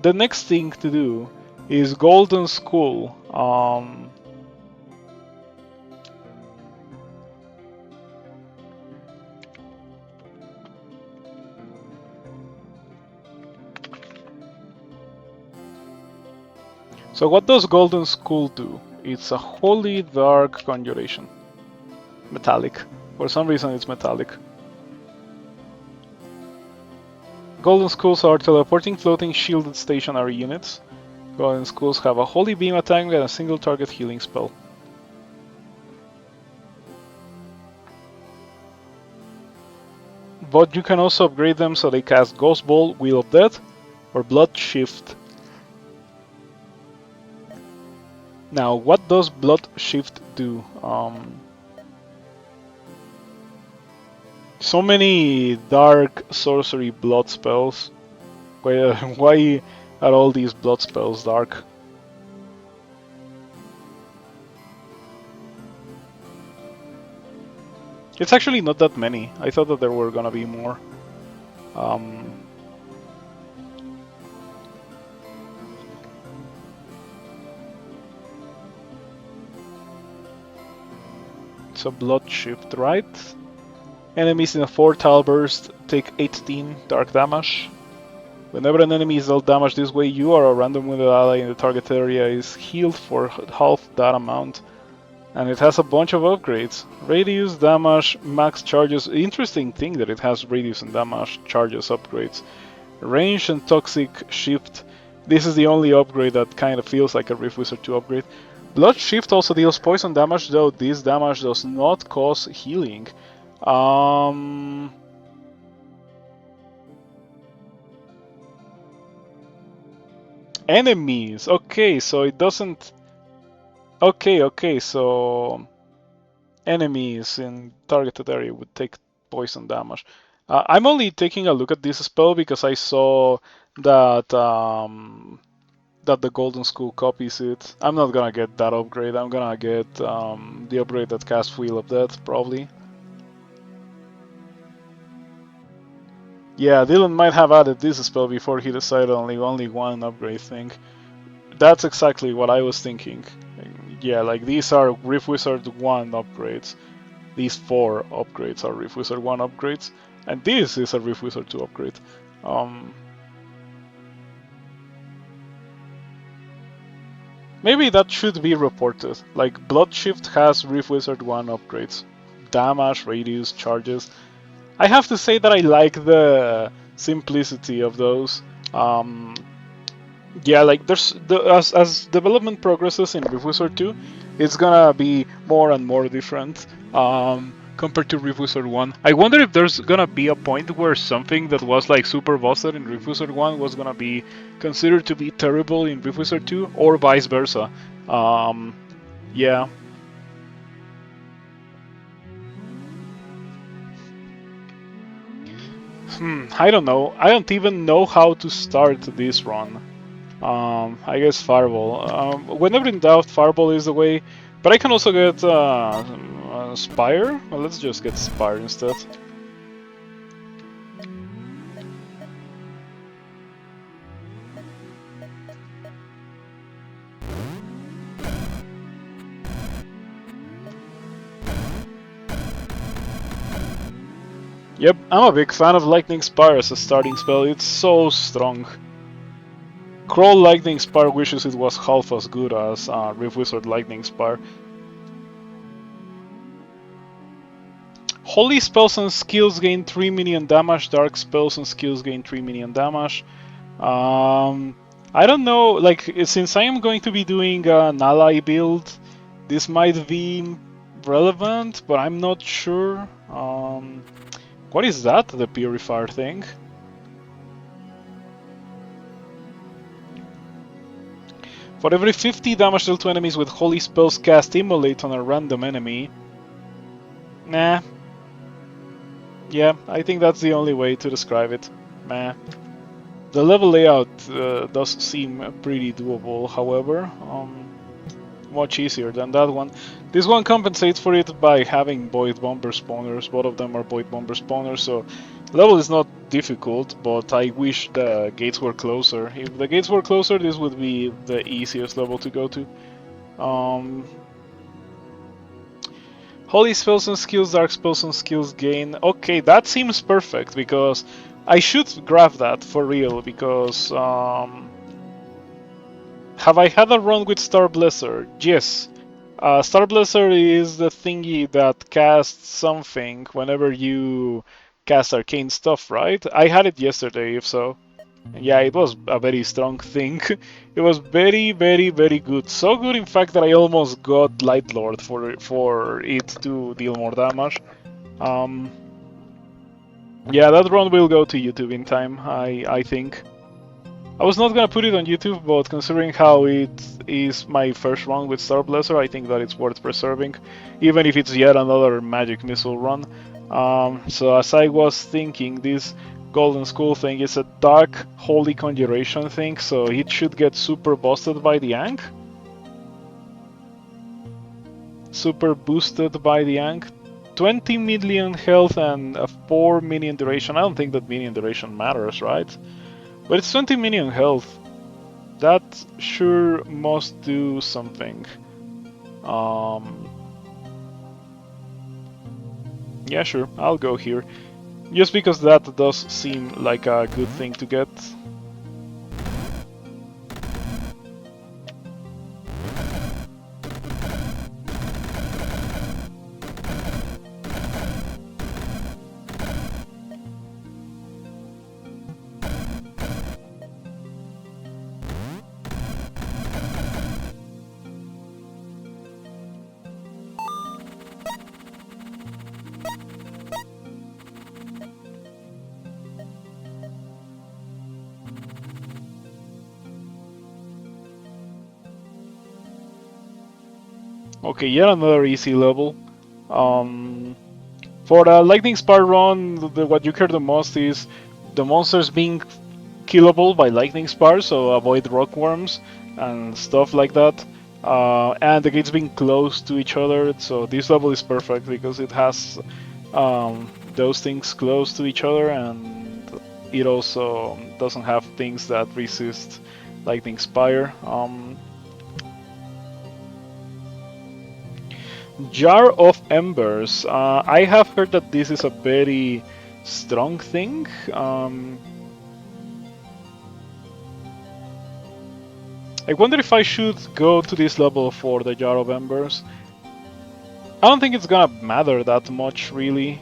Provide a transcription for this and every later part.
The next thing to do is Golden Skull. So what does Golden Skull do? It's a holy dark conjuration. Metallic. For some reason it's metallic. Golden Skulls are teleporting floating shielded stationary units. Golden Skulls have a holy beam attack and a single target healing spell. But you can also upgrade them so they cast Ghostball, Wheel of Death, or Blood Shift. Now, what does Blood Shift do? So many dark sorcery blood spells. Why are all these blood spells dark? It's actually not that many. I thought that there were gonna be more. So Blood Shift, right? Enemies in a 4-tile burst take 18 dark damage. Whenever an enemy is dealt damage this way, you or a random wounded ally in the target area is healed for half that amount. And it has a bunch of upgrades. Radius, damage, max charges. Interesting thing that it has radius and damage charges upgrades. Range and toxic shift. This is the only upgrade that kind of feels like a Rift Wizard 2 upgrade. Blood Shift also deals poison damage, though this damage does not cause healing. Enemies. Okay, so it doesn't. Okay, so enemies in targeted area would take poison damage. I'm only taking a look at this spell because I saw that that the Golden Skull copies it. I'm not gonna get that upgrade. I'm gonna get the upgrade that casts Wheel of Death, probably. Yeah, Dylan might have added this spell before he decided only one upgrade thing. That's exactly what I was thinking. Yeah, like these are Rift Wizard 1 upgrades. These 4 upgrades are Rift Wizard 1 upgrades. And this is a Rift Wizard 2 upgrade. Maybe that should be reported. Like, Blood Shift has Rift Wizard 1 upgrades. Damage, radius, charges. I have to say that I like the simplicity of those. Yeah, like there's as development progresses in Rift Wizard 2, it's gonna be more and more different compared to Rift Wizard 1. I wonder if there's gonna be a point where something that was like super busted in Rift Wizard 1 was gonna be considered to be terrible in Rift Wizard 2, or vice versa. Yeah. I don't know. I don't even know how to start this run. I guess Fireball. Whenever in doubt, Fireball is the way. But I can also get Spire. Well, let's just get Spire instead. Yep, I'm a big fan of Lightning Spire as a starting spell. It's so strong. Crawl Lightning Spire wishes it was half as good as Rift Wizard Lightning Spire. Holy spells and skills gain 3 minion damage. Dark spells and skills gain 3 minion damage. I don't know, like, since I am going to be doing an ally build, this might be relevant, but I'm not sure. What is that, the Purifier thing? For every 50 damage dealt to enemies with holy spells cast Immolate on a random enemy. Nah. Yeah, I think that's the only way to describe it. Meh. The level layout does seem pretty doable, however. much easier than that one. This one compensates for it by having Void Bomber spawners. Both of them are Void Bomber spawners, so level is not difficult, but I wish the gates were closer. If the gates were closer, this would be the easiest level to go to. Holy spells and skills, dark spells and skills gain. Okay, that seems perfect because I should grab that for real because have I had a run with Star Blazer? Yes. Star Blazer is the thingy that casts something whenever you cast arcane stuff, right? I had it yesterday, if so. Yeah, it was a very strong thing. It was very, very, very good. So good, in fact, that I almost got Light Lord for it to deal more damage. Um, yeah, that run will go to YouTube in time, I think. I was not gonna put it on YouTube, but considering how it is my first run with Star Blazer, I think that it's worth preserving, even if it's yet another Magic Missile run. So as I was thinking, this Golden Skull thing is a Dark Holy Conjuration thing, so it should get super busted by the Ankh. Super boosted by the Ankh. 20 million health and a 4 minion duration. I don't think that minion duration matters, right? But it's 20 minion health. That sure must do something. Yeah, sure, I'll go here. Just because that does seem like a good thing to get. Okay, yet another easy level. For the Lightning Spire run, what you care the most is the monsters being killable by Lightning Spire, so avoid rockworms and stuff like that. And the gates being close to each other, so this level is perfect because it has those things close to each other, and it also doesn't have things that resist Lightning Spire. Jar of Embers. I have heard that this is a very strong thing. I wonder if I should go to this level for the Jar of Embers. I don't think it's gonna matter that much, really.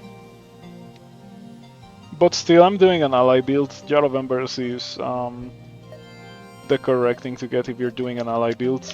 But still, I'm doing an ally build. Jar of Embers is the correct thing to get if you're doing an ally build.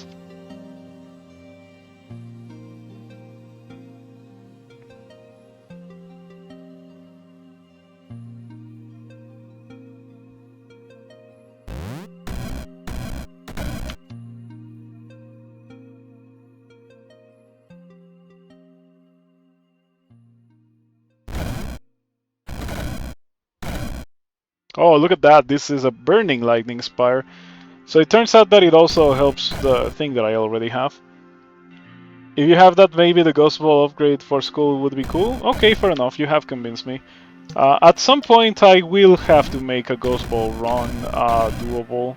Oh, look at that! This is a Burning Lightning Spire. So it turns out that it also helps the thing that I already have. If you have that, maybe the Ghostball upgrade for school would be cool. Okay, fair enough, you have convinced me. At some point I will have to make a Ghostball run doable.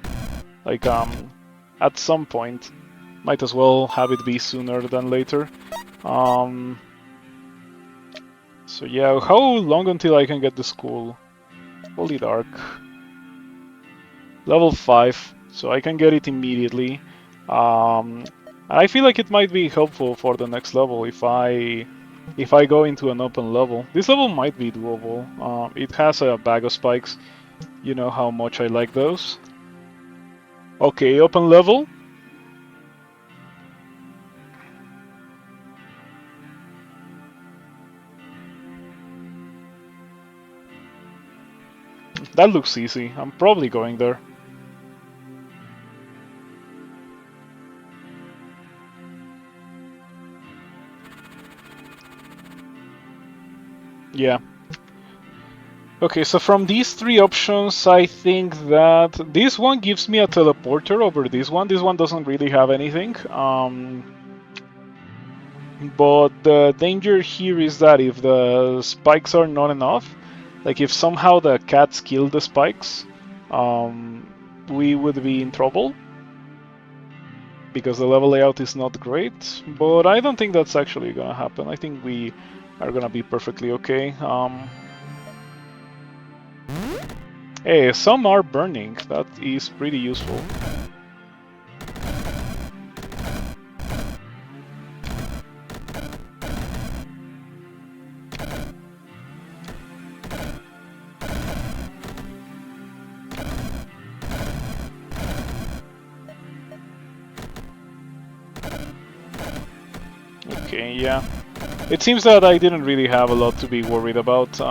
Like, at some point. Might as well have it be sooner than later. So yeah, how long until I can get the school? Holy Dark. Level 5, so I can get it immediately. I feel like it might be helpful for the next level if I go into an open level. This level might be doable. It has a bag of spikes. You know how much I like those. Okay, open level. That looks easy. I'm probably going there. Yeah. Okay, so from these three options, I think that this one gives me a teleporter over this one. This one doesn't really have anything. But the danger here is that if the spikes are not enough, like if somehow the cats kill the spikes, we would be in trouble because the level layout is not great. But I don't think that's actually gonna happen. I think we are gonna be perfectly okay. Hey, some are burning. That is pretty useful. Okay, yeah. It seems that I didn't really have a lot to be worried about.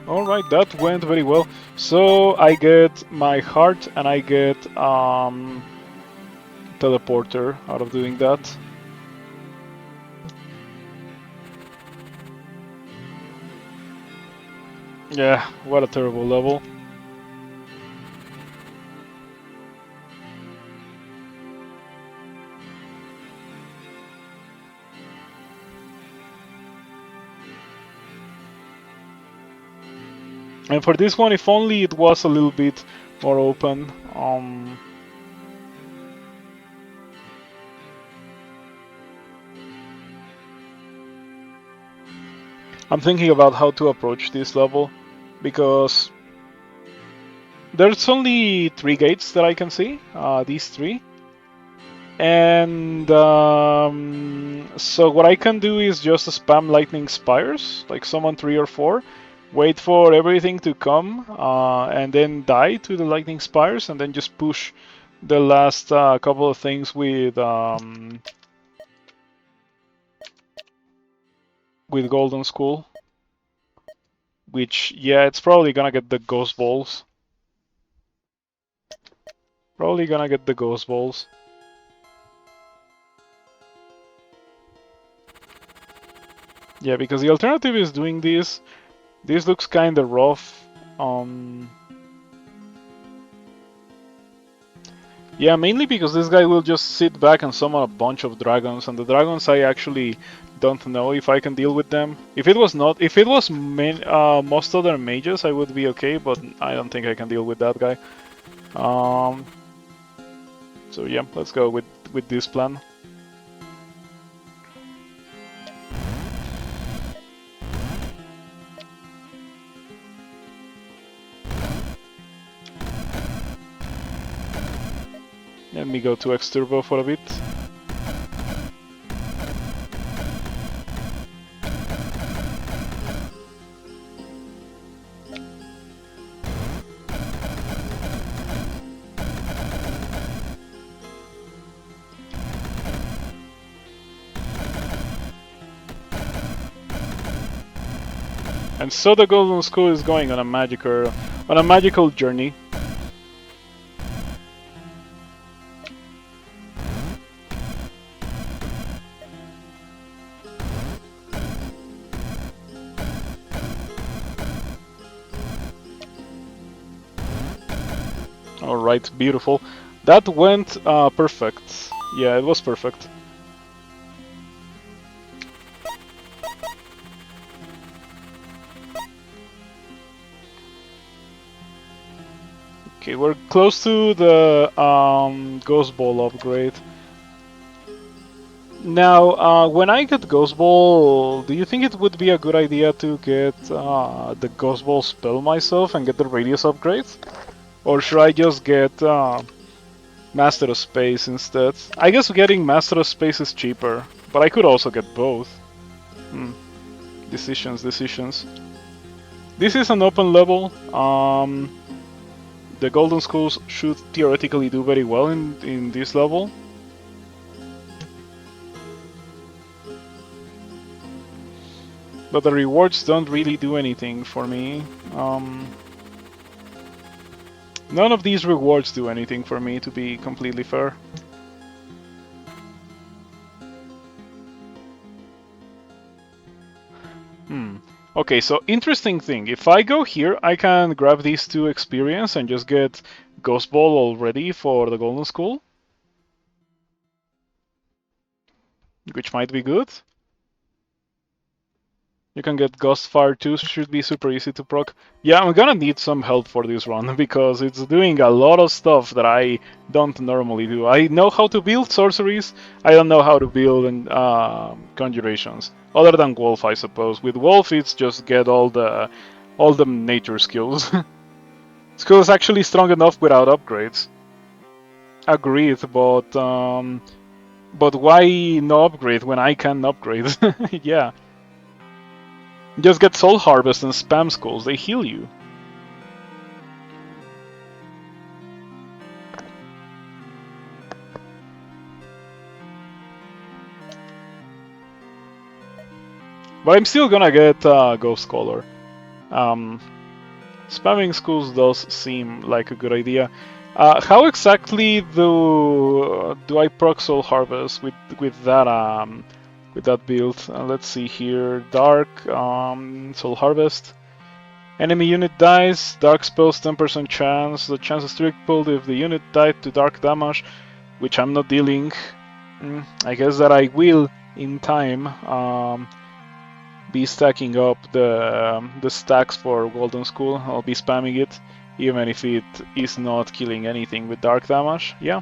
Alright, that went very well. So I get my heart and I get teleporter out of doing that. Yeah, what a terrible level. And for this one, if only it was a little bit more open. I'm thinking about how to approach this level because there's only 3 gates that I can see, these 3. And so what I can do is just spam lightning spires, like summon 3 or 4, wait for everything to come, and then die to the lightning spires, and then just push the last couple of things with Golden Skull. Which, yeah, it's probably gonna get the ghost balls. Probably gonna get the ghost balls. Yeah, because the alternative is doing this. This looks kinda rough. Yeah, mainly because this guy will just sit back and summon a bunch of dragons, and the dragons I actually don't know if I can deal with them. If it was most other mages, I would be okay, but I don't think I can deal with that guy. So yeah, let's go with this plan. Let me go to X Turbo for a bit. And so the Golden Skull is going on a magical journey. Alright, beautiful. That went perfect. Yeah, it was perfect. Okay, we're close to the Ghostball upgrade. Now, when I get Ghostball, do you think it would be a good idea to get the Ghostball spell myself and get the radius upgrade? Or should I just get Master of Space instead? I guess getting Master of Space is cheaper, but I could also get both. Decisions. This is an open level. The Golden Skulls should theoretically do very well in this level. But the rewards don't really do anything for me. None of these rewards do anything for me, to be completely fair. Okay, so interesting thing. If I go here, I can grab these 2 experience and just get Ghostball already for the Golden Skull, which might be good. You can get Ghostfire too, should be super easy to proc. Yeah, I'm gonna need some help for this run because it's doing a lot of stuff that I don't normally do. I know how to build sorceries, I don't know how to build conjurations. Other than Wolf, I suppose. With Wolf, it's just get all the nature skills. Skills actually strong enough without upgrades. Agreed, but why no upgrade when I can upgrade? Yeah. Just get Soul Harvest and spam skulls, they heal you. But I'm still gonna get Ghost Scholar. Spamming skulls does seem like a good idea. How exactly do I proc Soul Harvest with that build? Let's see here. Dark Soul Harvest. Enemy unit dies. Dark spells 10% chance. The chance is tripled if the unit died to dark damage, which I'm not dealing. I guess that I will in time. Be stacking up the stacks for Golden Skull. I'll be spamming it, even if it is not killing anything with dark damage. Yeah.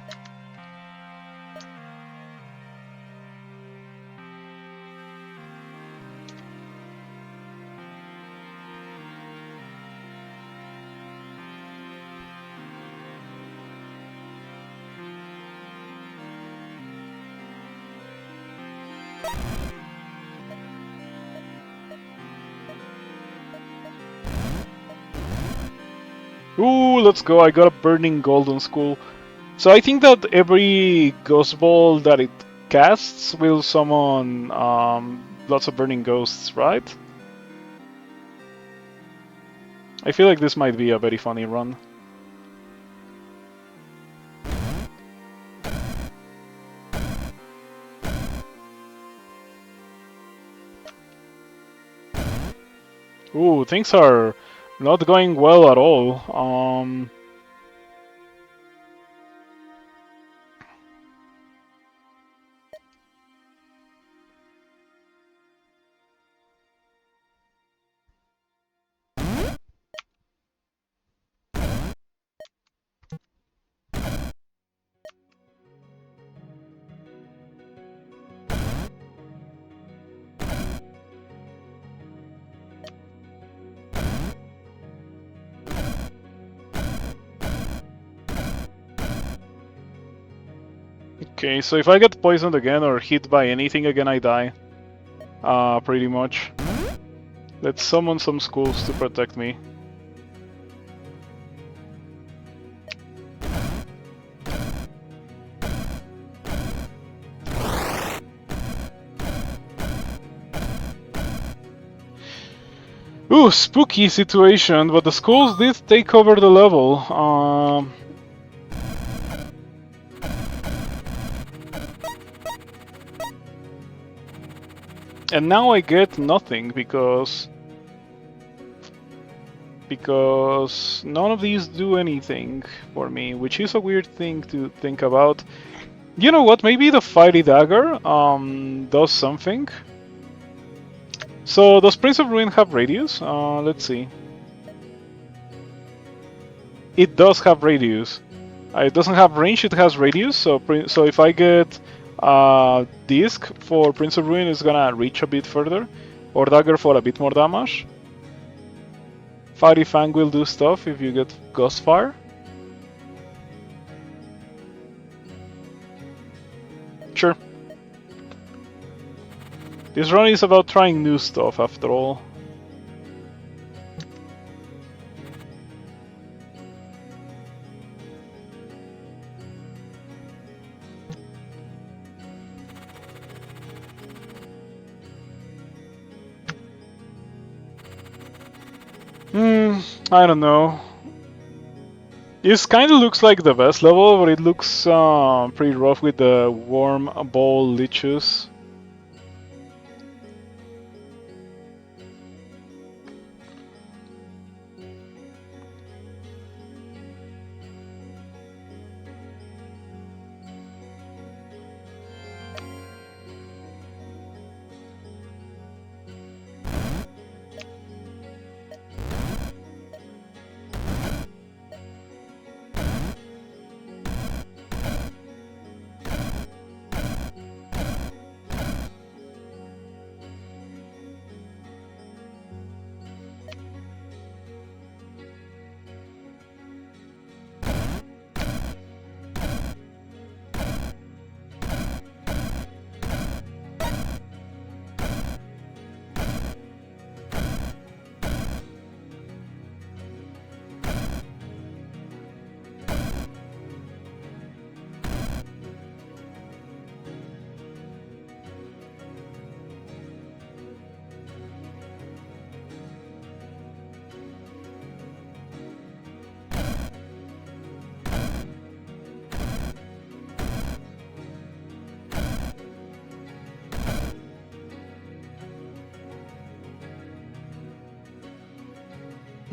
Ooh, let's go. I got a burning Golden Skull. So I think that every Ghost Ball that it casts will summon lots of burning ghosts, right? I feel like this might be a very funny run. Ooh, things are not going well at all. Okay, so if I get poisoned again or hit by anything again, I die. Pretty much. Let's summon some skulls to protect me. Ooh, spooky situation, but the skulls did take over the level. And now I get nothing because none of these do anything for me, which is a weird thing to think about. You know what? Maybe the Fiery Dagger does something. So does Prince of Ruin have radius? Let's see. It does have radius. It doesn't have range, it has radius, so if I get Disc for Prince of Ruin, it's gonna reach a bit further, or Dagger for a bit more damage. Fiery Fang will do stuff if you get Ghostfire. Sure. This run is about trying new stuff after all. I don't know. This kind of looks like the best level, but it looks pretty rough with the worm ball leeches.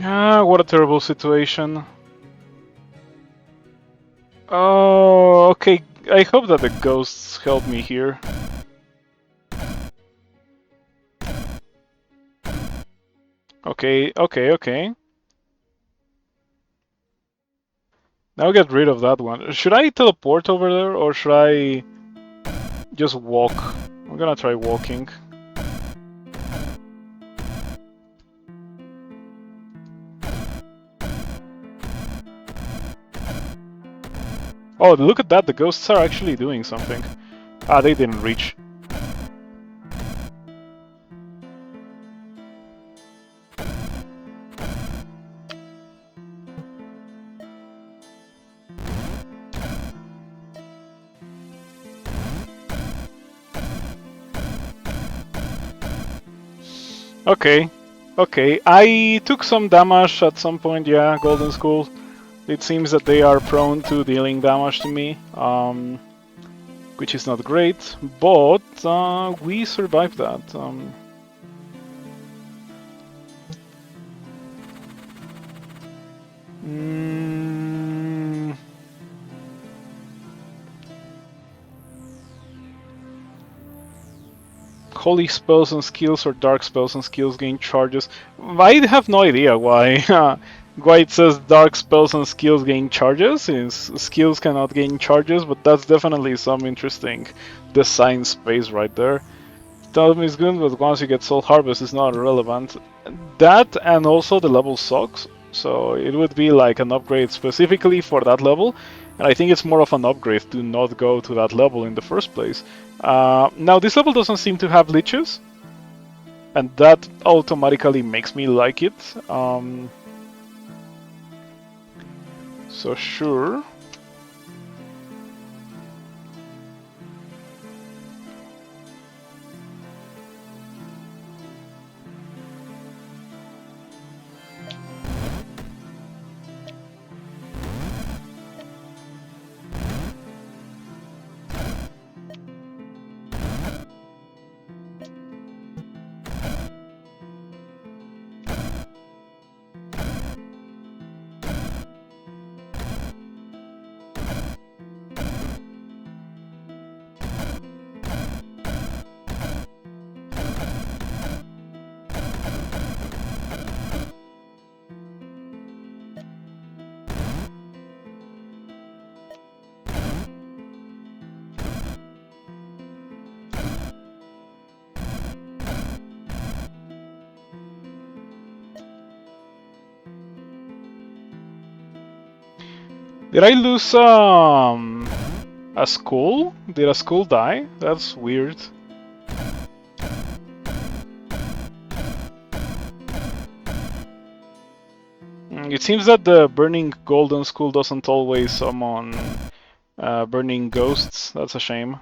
Ah, what a terrible situation. Oh, okay. I hope that the ghosts help me here. Okay, okay, okay. Now get rid of that one. Should I teleport over there or should I just walk? I'm gonna try walking. Oh, look at that, the ghosts are actually doing something. Ah, they didn't reach. Okay, okay. I took some damage at some point, yeah, Golden Skull. It seems that they are prone to dealing damage to me, which is not great, but we survived that. Mm, Holy spells and skills or dark spells and skills gain charges. I have no idea why why it says dark spells and skills gain charges, since skills cannot gain charges, but that's definitely some interesting design space right there. Time is good, but once you get Soul Harvest, it's not relevant. That and also the level sucks, so it would be like an upgrade specifically for that level, and I think it's more of an upgrade to not go to that level in the first place. Now, this level doesn't seem to have leeches, and that automatically makes me like it. So sure. Did I lose a skull? Did a skull die? That's weird. It seems that the burning golden skull doesn't always summon burning ghosts. That's a shame.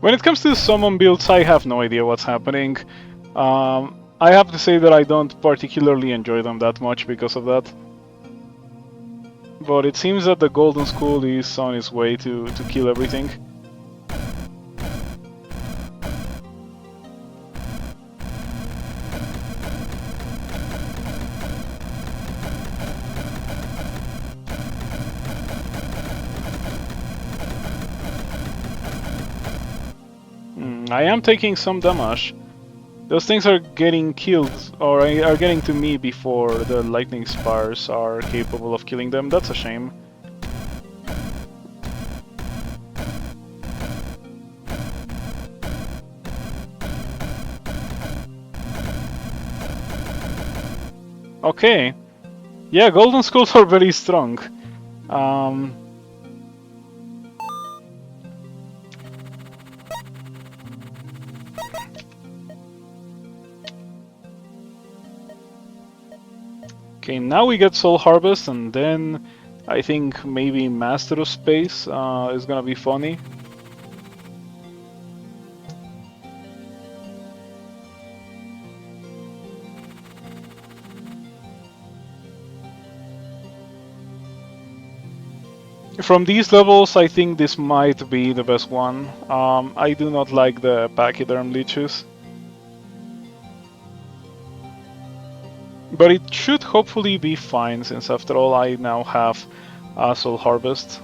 When it comes to summon builds, I have no idea what's happening. I have to say that I don't particularly enjoy them that much because of that. But it seems that the Golden School is on its way to kill everything. I am taking some damage. Those things are getting killed, or are getting to me before the lightning spires are capable of killing them. That's a shame. Okay. Yeah, golden skulls are very strong. Okay, now we get Soul Harvest, and then I think maybe Master of Space is gonna be funny. From these levels, I think this might be the best one. I do not like the Pachyderm leeches. But it should hopefully be fine, since after all I now have Soul Harvest.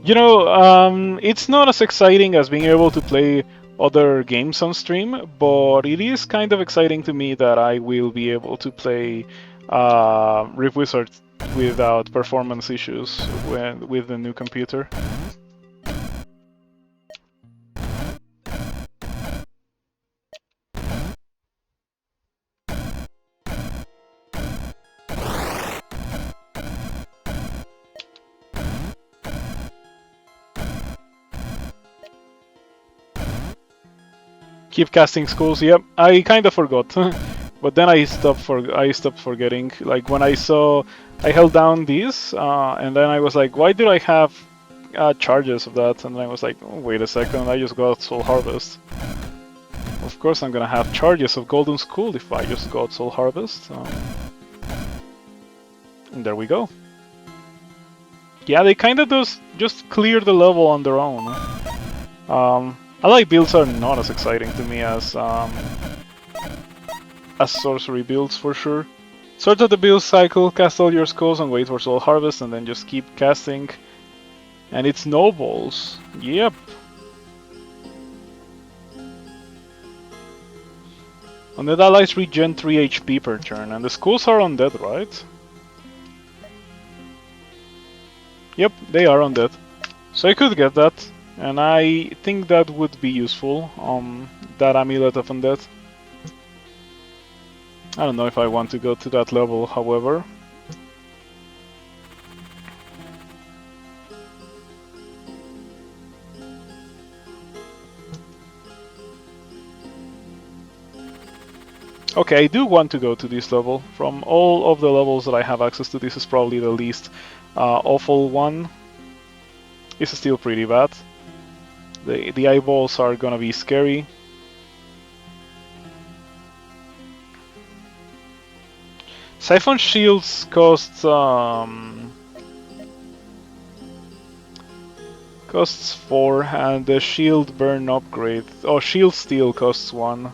You know, it's not as exciting as being able to play other games on stream, but it is kind of exciting to me that I will be able to play Rift Wizard without performance issues with the new computer. Keep casting skulls. Yep, I kind of forgot, but then I stopped forgetting. Like when I saw, I held down these, and then I was like, why did I have charges of that? And then I was like, oh, wait a second, I just got Soul Harvest. Of course, I'm gonna have charges of Golden Skull if I just got Soul Harvest. And there we go. Yeah, they kind of just clear the level on their own. Ally builds are not as exciting to me as sorcery builds for sure. Sort of the build cycle, cast all your skulls and wait for Soul Harvest, and then just keep casting. And it snowballs. Yep. Undead allies regen 3 HP per turn, and the skulls are undead, right? Yep, they are undead. So I could get that. And I think that would be useful, that Amulet of Undead. I don't know if I want to go to that level, however. Okay, I do want to go to this level. From all of the levels that I have access to, this is probably the least awful one. It's still pretty bad. The eyeballs are gonna be scary. Siphon shields costs 4, and the shield burn upgrade. Oh, shield steel costs 1.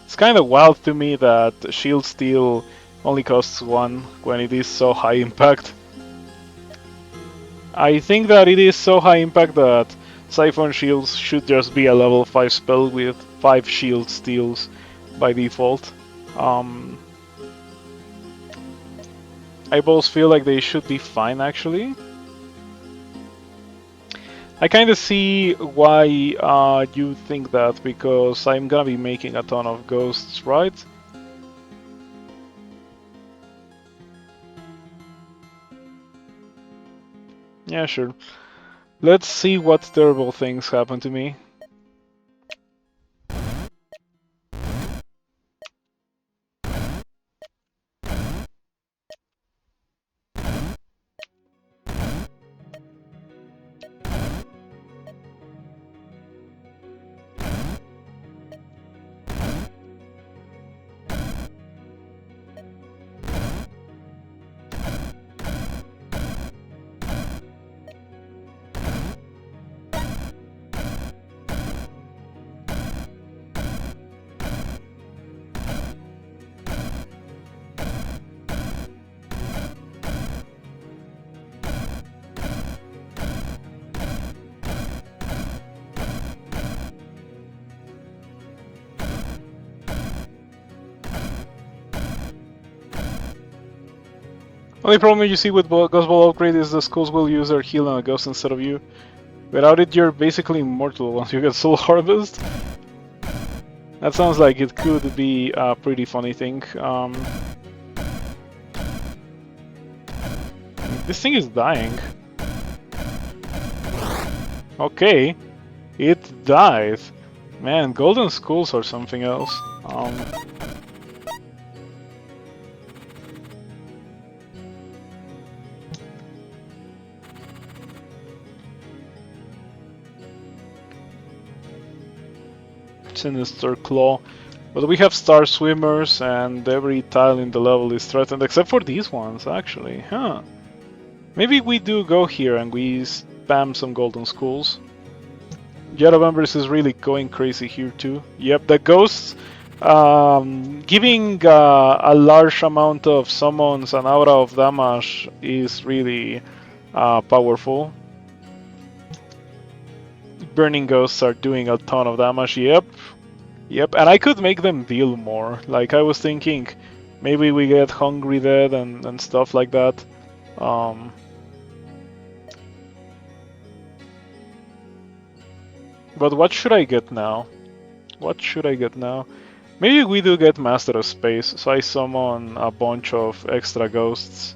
It's kind of wild to me that shield steel only costs 1 when it is so high impact. I think that it is so high impact that Siphon Shields should just be a level 5 spell with 5 shield steals by default. Eyeballs feel like they should be fine actually. I kind of see why you think that, because I'm gonna be making a ton of ghosts, right? Yeah, sure. Let's see what terrible things happen to me. Only problem you see with Ghostball upgrade is the skulls will use their heal on a ghost instead of you. Without it, you're basically immortal once you get Soul Harvest. That sounds like it could be a pretty funny thing. This thing is dying. Okay, it died. Man, golden skulls or something else. Sinister Claw. But we have Star Swimmers, and every tile in the level is threatened, except for these ones, actually. Huh. Maybe we do go here and we spam some golden skulls. Jet of Embers is really going crazy here too. Yep, the ghosts giving a large amount of summons and aura of damage is really powerful. Burning ghosts are doing a ton of damage. Yep, and I could make them deal more. Like, I was thinking maybe we get Hungry Dead and stuff like that. But what should I get now? What should I get now? Maybe we do get Master of Space, so I summon a bunch of extra ghosts.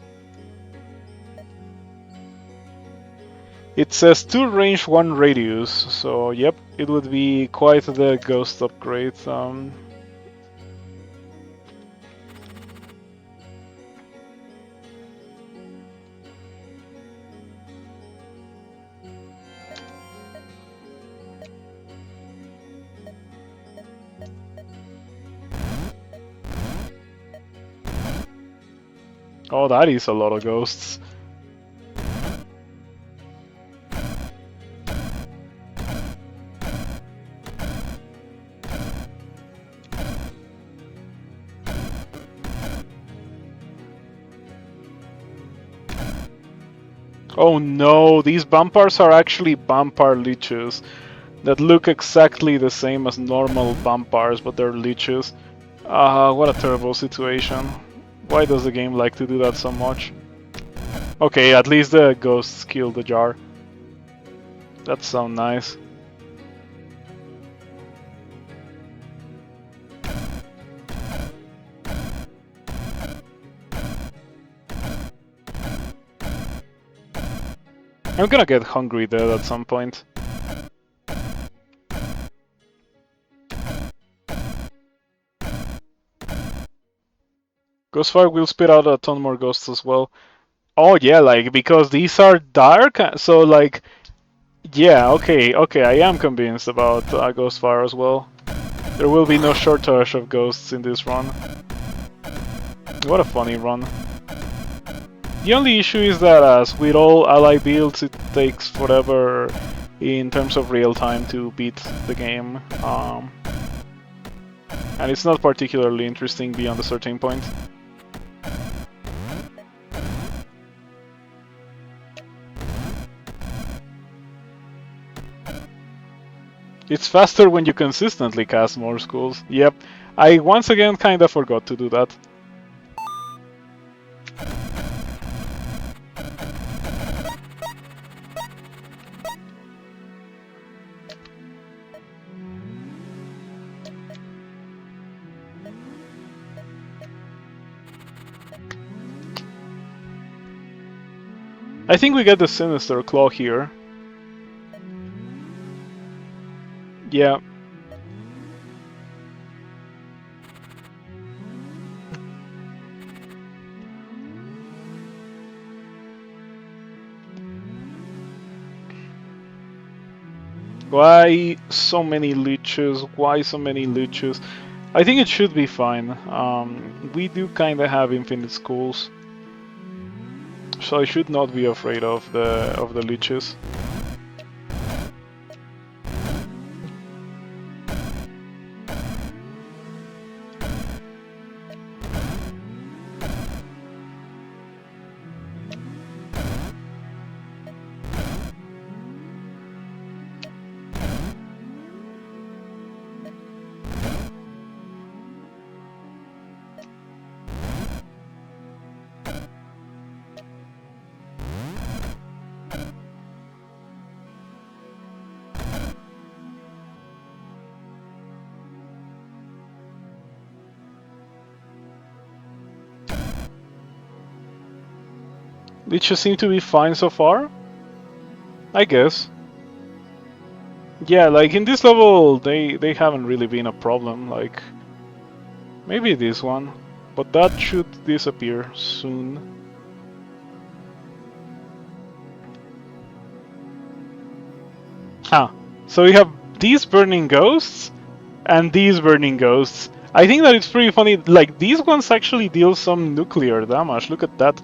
It says 2 range, 1 radius, so yep, it would be quite the ghost upgrade. Oh, that is a lot of ghosts. Oh no, these vampires are actually vampire leeches that look exactly the same as normal vampires, but they're leeches. What a terrible situation. Why does the game like to do that so much? Okay, at least the ghosts killed the jar. That sounds nice. I'm gonna get Hungry Dead at some point. Ghostfire will spit out a ton more ghosts as well. Oh yeah, like, because these are dark, so like, yeah, okay, I am convinced about Ghostfire as well. There will be no shortage of ghosts in this run. What a funny run. The only issue is that, as with all ally builds, it takes forever in terms of real time to beat the game. And it's not particularly interesting beyond a certain point. It's faster when you consistently cast more skulls. Yep, I once again kinda forgot to do that. I think we get the Sinister Claw here. Yeah. Why so many leeches? Why so many leeches? I think it should be fine. We do kind of have infinite schools, so I should not be afraid of the leeches. Leeches seem to be fine so far, I guess. Yeah, like in this level, they haven't really been a problem. Like maybe this one, but that should disappear soon. Huh. So we have these burning ghosts and these burning ghosts. I think that it's pretty funny. Like these ones actually deal some nuclear damage. Look at that.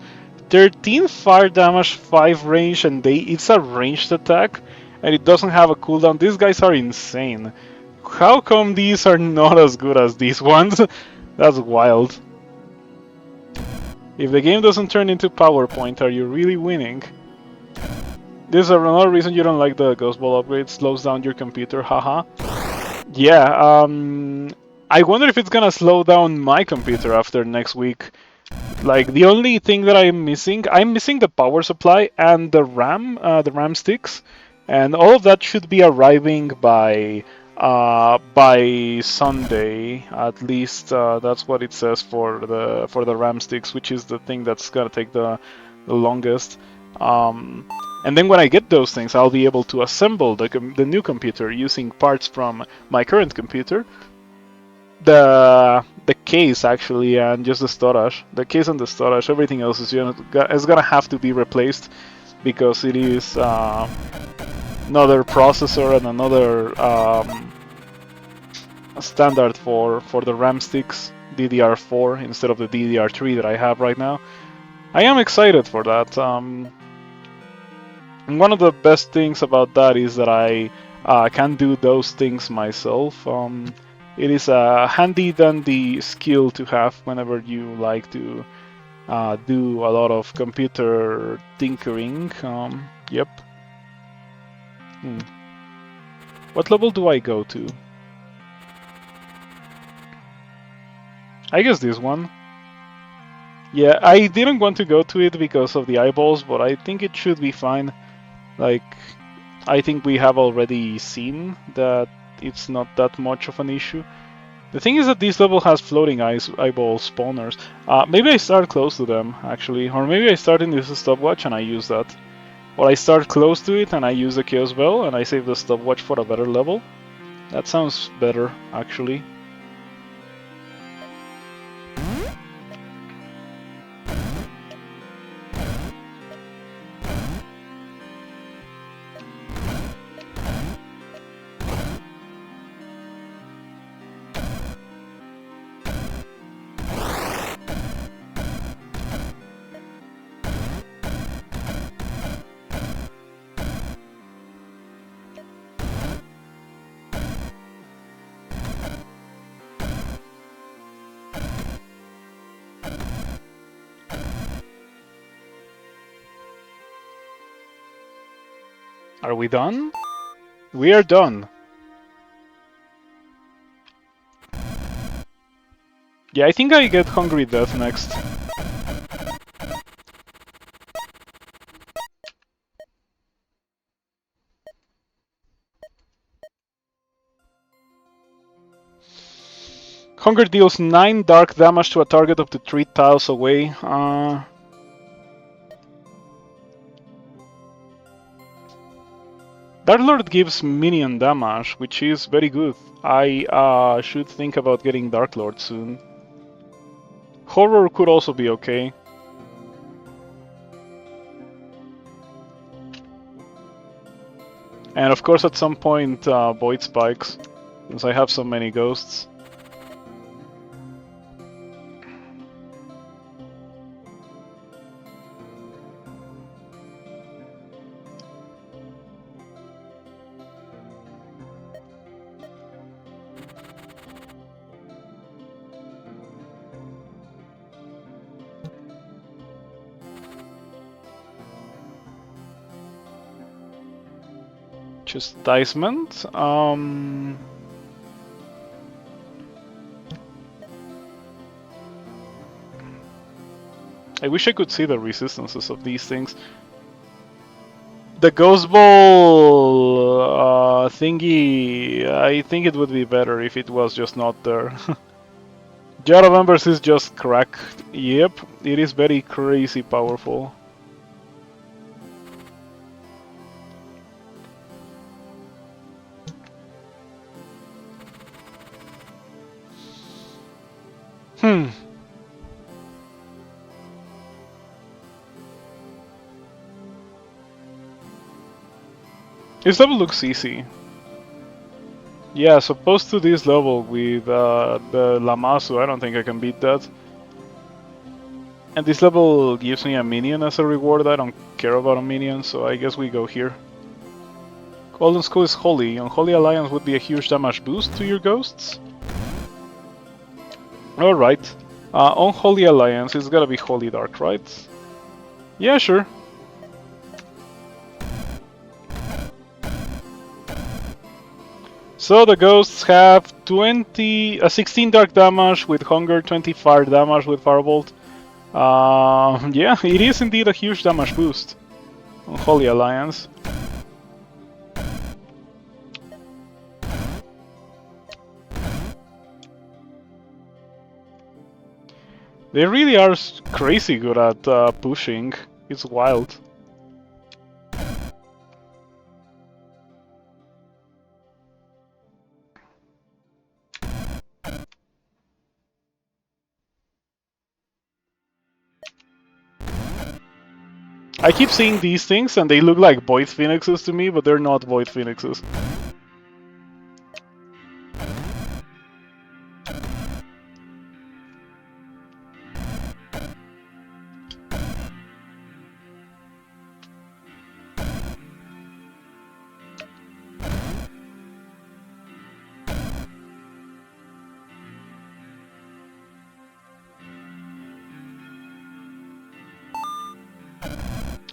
13 fire damage, 5 range, and it's a ranged attack, and it doesn't have a cooldown. These guys are insane. How come these are not as good as these ones? That's wild. If the game doesn't turn into PowerPoint, are you really winning? This is another reason you don't like the Ghostball upgrade. Slows down your computer, haha. Yeah, I wonder if it's gonna slow down my computer after next week. Like, the only thing that I'm missing the power supply and the RAM sticks, and all of that should be arriving by Sunday, at least. That's what it says for the RAM sticks, which is the thing that's gonna take the longest. And then when I get those things, I'll be able to assemble the new computer using parts from my current computer. The case actually, and just the storage. The case and the storage. Everything else is gonna have to be replaced because it is another processor and another standard for the RAM sticks, DDR4 instead of the DDR3 that I have right now. I am excited for that. And one of the best things about that is that I can do those things myself. It is a handy dandy skill to have whenever you like to do a lot of computer tinkering. Yep. What level do I go to? I guess this one. Yeah, I didn't want to go to it because of the eyeballs, but I think it should be fine. Like, I think we have already seen that it's not that much of an issue. The thing is that this level has floating eyeball spawners. Maybe I start close to them, actually. Or maybe I start in this stopwatch and I use that. Or I start close to it and I use the Chaos Bell and I save the stopwatch for a better level. That sounds better, actually. Are we done? We are done. Yeah, I think I get Hungry Death next. Hunger deals 9 dark damage to a target up to 3 tiles away. Dark Lord gives minion damage, which is very good. I should think about getting Dark Lord soon. Horror could also be okay. And of course at some point Void Spikes, since I have so many ghosts. Chastisement. I wish I could see the resistances of these things. The Ghostball thingy, I think it would be better if it was just not there. Jar of Embers is just cracked. Yep, it is very crazy powerful. This level looks easy. Yeah, supposed to this level with the Lamasu, I don't think I can beat that. And this level gives me a minion as a reward. I don't care about a minion, so I guess we go here. Golden Skull is Holy. Unholy Alliance would be a huge damage boost to your ghosts. Alright. Unholy Alliance, it's gotta be Holy Dark, right? Yeah, sure. So the ghosts have 16 dark damage with hunger, 20 fire damage with firebolt. Yeah, it is indeed a huge damage boost on Holy Alliance. They really are crazy good at pushing. It's wild. I keep seeing these things and they look like Void Phoenixes to me, but they're not Void Phoenixes.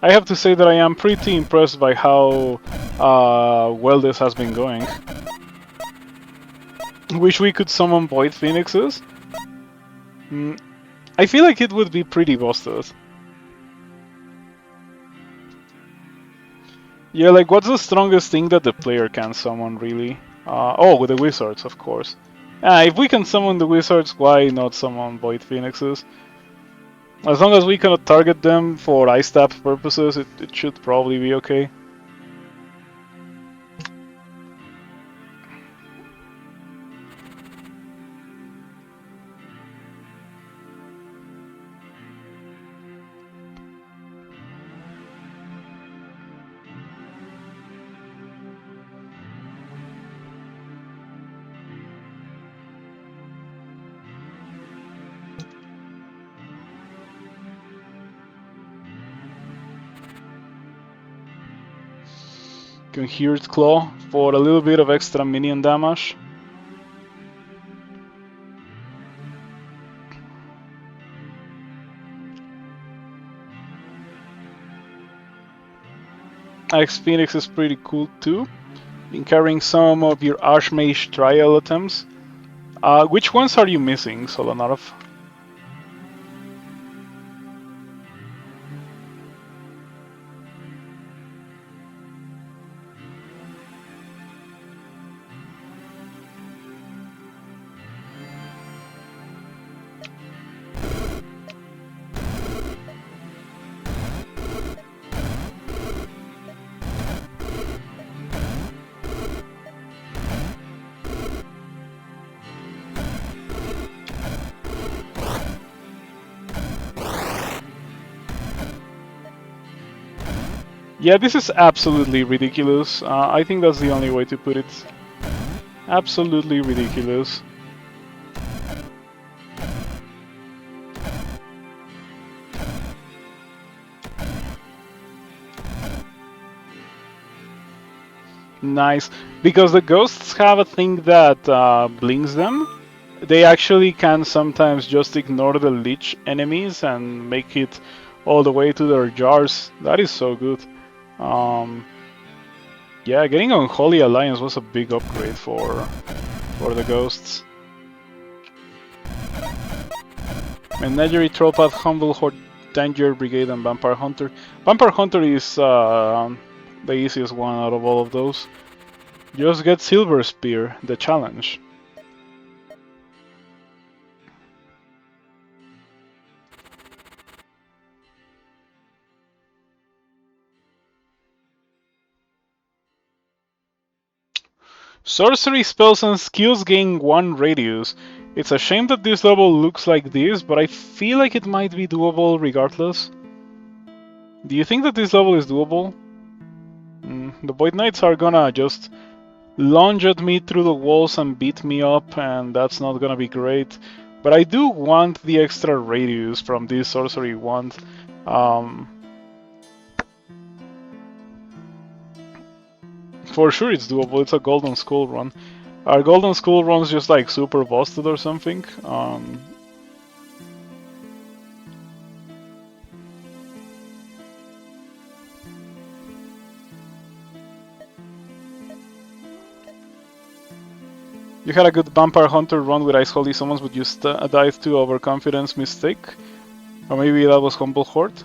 I have to say that I am pretty impressed by how well this has been going. Wish we could summon Void Phoenixes. I feel like it would be pretty busted. Yeah, like what's the strongest thing that the player can summon, really? Oh, with the wizards, of course. If we can summon the wizards, why not summon Void Phoenixes? As long as we cannot target them for ice tap purposes, it should probably be okay. Can hear its claw for a little bit of extra minion damage. Axe Phoenix is pretty cool too. Been carrying some of your Archmage trial attempts. Which ones are you missing, Solonarov? Yeah, this is absolutely ridiculous. I think that's the only way to put it. Absolutely ridiculous. Nice. Because the ghosts have a thing that blinks them. They actually can sometimes just ignore the leech enemies and make it all the way to their jars. That is so good. Um, yeah, getting on Holy Alliance was a big upgrade for the ghosts. Menagerie, Trollpath, Humble Horde, Danger Brigade, and Vampire Hunter. Vampire Hunter is the easiest one out of all of those. Just get Silver Spear, the challenge. Sorcery spells and skills gain 1 radius. It's a shame that this level looks like this, but I feel like it might be doable regardless. Do you think that this level is doable? The Void Knights are gonna just lunge at me through the walls and beat me up, and that's not gonna be great. But I do want the extra radius from this sorcery wand. For sure it's doable, it's a Golden Skull run. Are Golden Skull runs just like super busted or something? You had a good Vampire Hunter run with Ice Holy Summons, but you died to Overconfidence mistake? Or maybe that was Humble Horde?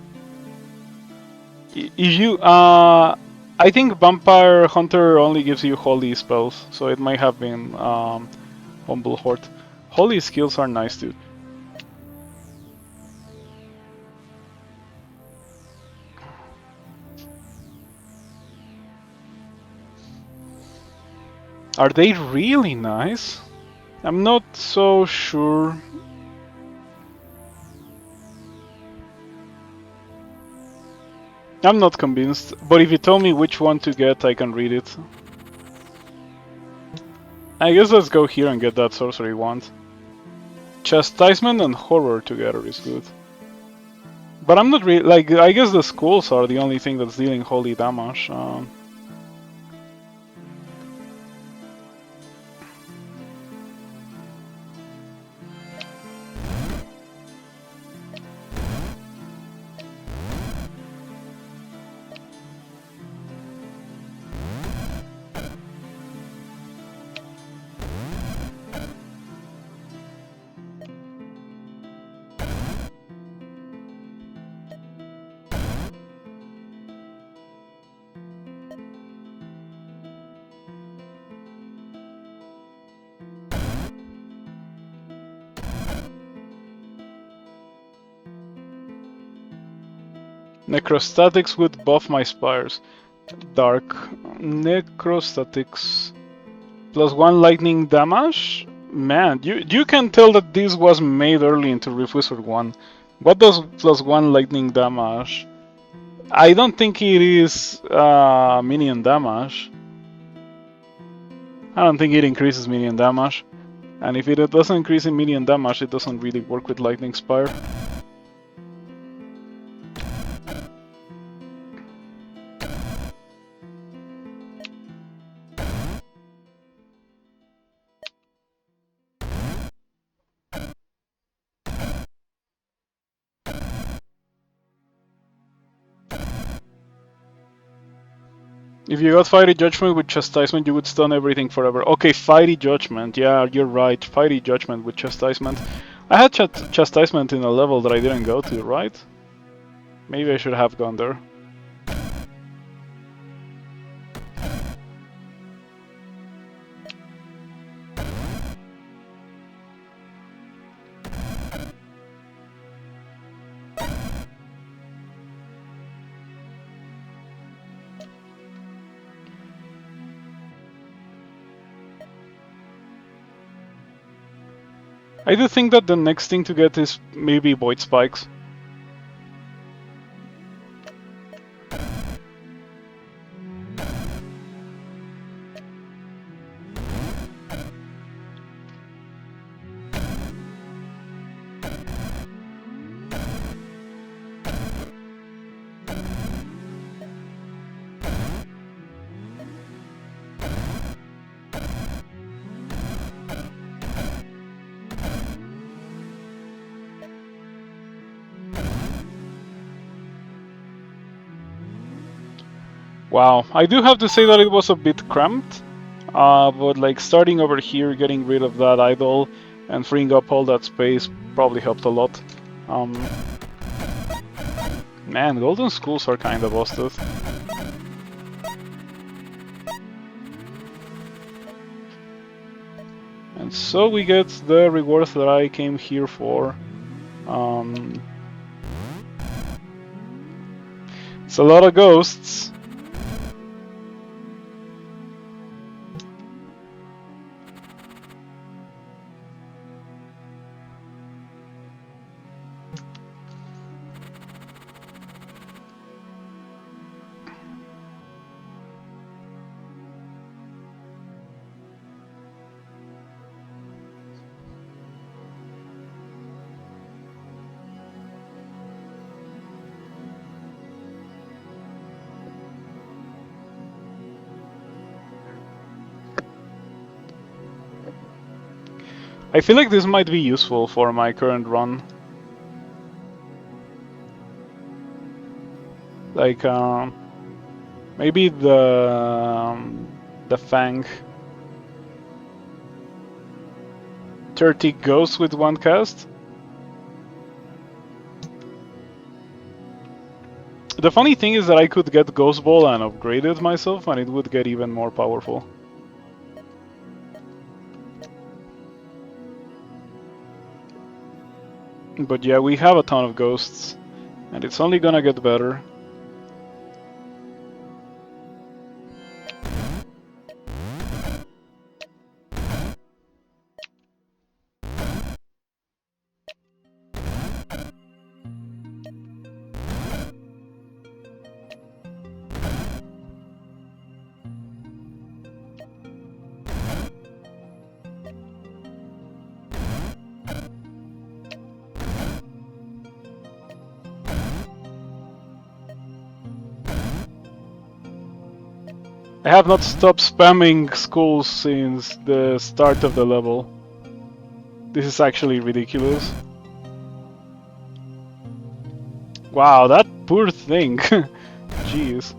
I think Vampire Hunter only gives you Holy spells, so it might have been Humble Horde. Holy skills are nice, dude. Are they really nice? I'm not so sure. I'm not convinced, but if you tell me which one to get, I can read it. I guess let's go here and get that sorcery wand. Chastisement and Horror together is good. But I'm not really, like, I guess the skulls are the only thing that's dealing holy damage. Necrostatics would buff my spires. Dark. Necrostatics. +1 lightning damage? Man, you can tell that this was made early into Rift Wizard 1. What does +1 lightning damage? I don't think it is minion damage. I don't think it increases minion damage. And if it doesn't increase in minion damage, it doesn't really work with Lightning Spire. If you got Fiery Judgment with Chastisement, you would stun everything forever. Okay, Fiery Judgment. Yeah, you're right. Fiery Judgment with Chastisement. I had Chastisement in a level that I didn't go to, right? Maybe I should have gone there. I do think that the next thing to get is maybe Void Spikes. Wow, I do have to say that it was a bit cramped, but like starting over here, getting rid of that idol, and freeing up all that space probably helped a lot. Um, Man, golden schools are kinda busted. And so we get the rewards that I came here for. Um, it's a lot of ghosts. I feel like this might be useful for my current run. Like, maybe the Fang. 30 ghosts with one cast. The funny thing is that I could get Ghostball and upgrade it myself, and it would get even more powerful. But yeah, we have a ton of ghosts, and it's only gonna get better. I have not stopped spamming skulls since the start of the level. This is actually ridiculous. Wow, that poor thing. Jeez.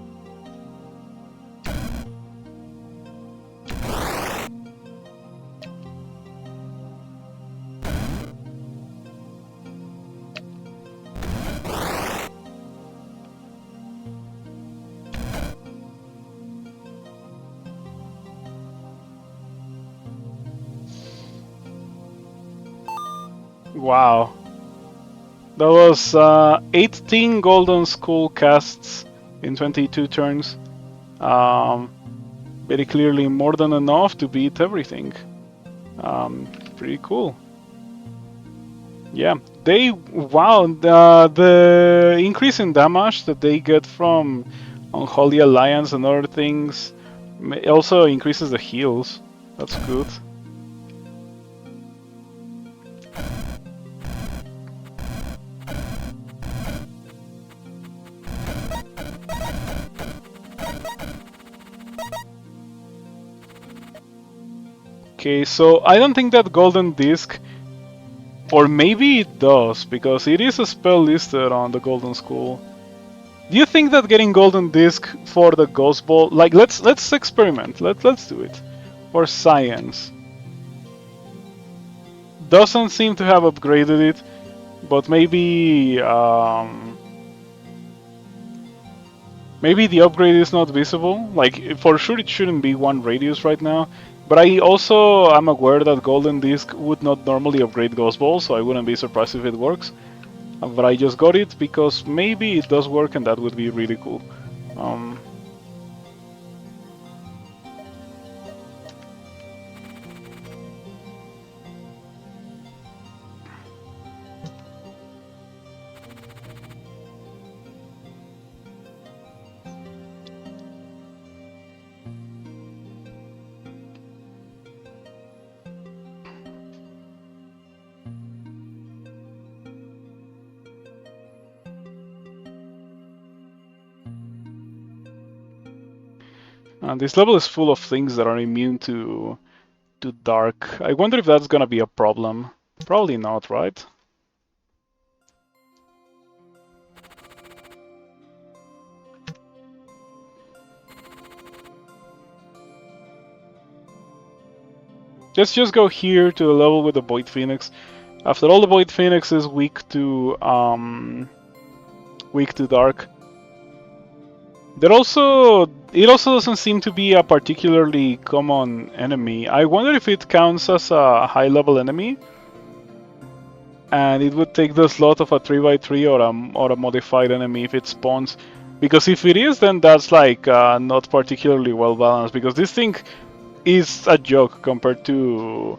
Wow. That was 18 golden skull casts in 22 turns. Very clearly more than enough to beat everything. Pretty cool. Yeah, wow, the increase in damage that they get from Unholy Alliance and other things also increases the heals. That's good. Okay, so I don't think that golden disc, or maybe it does, because it is a spell listed on the golden skull. Do you think that getting golden disc for the ghost ball, like let's experiment, let's do it for science. Doesn't seem to have upgraded it, but maybe the upgrade is not visible. Like, for sure it shouldn't be one radius right now. But I also am aware that Golden Disc would not normally upgrade Ghost Ball, so I wouldn't be surprised if it works. But I just got it because maybe it does work and that would be really cool. This level is full of things that are immune to dark. I wonder if that's gonna be a problem. Probably not, right? Let's just go here to the level with the Void Phoenix. After all, the Void Phoenix is weak to dark. It also doesn't seem to be a particularly common enemy. I wonder if it counts as a high-level enemy, and it would take the slot of a 3x3 or a modified enemy if it spawns. Because if it is, then that's like not particularly well balanced. Because this thing is a joke compared to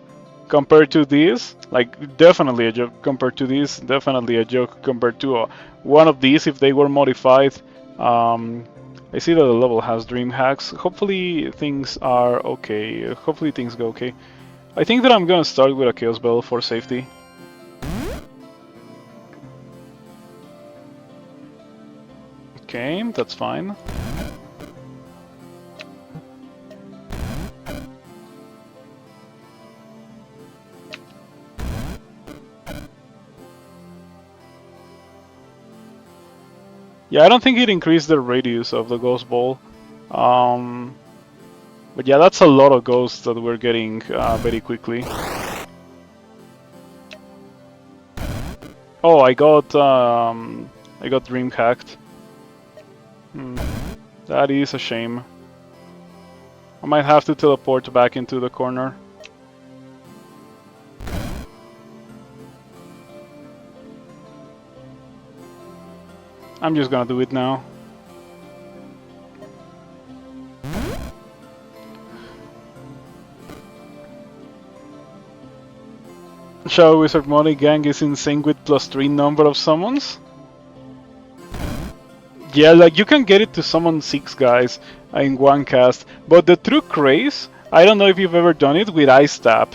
this. Like definitely a joke compared to this. Definitely a joke compared to one of these if they were modified. I see that the level has dream hacks. Hopefully things are okay. Hopefully things go okay. I think that I'm gonna start with a Chaos Bell for safety. Okay, that's fine. Yeah, I don't think it increased the radius of the Ghostball. But yeah, that's a lot of ghosts that we're getting very quickly. Oh, I got dream hacked. That is a shame. I might have to teleport back into the corner. I'm just gonna do it now. Shadow Wizard Money Gang is insane with +3 number of summons. Yeah, like you can get it to summon 6 guys in one cast, but the true craze, I don't know if you've ever done it with Ice Tap.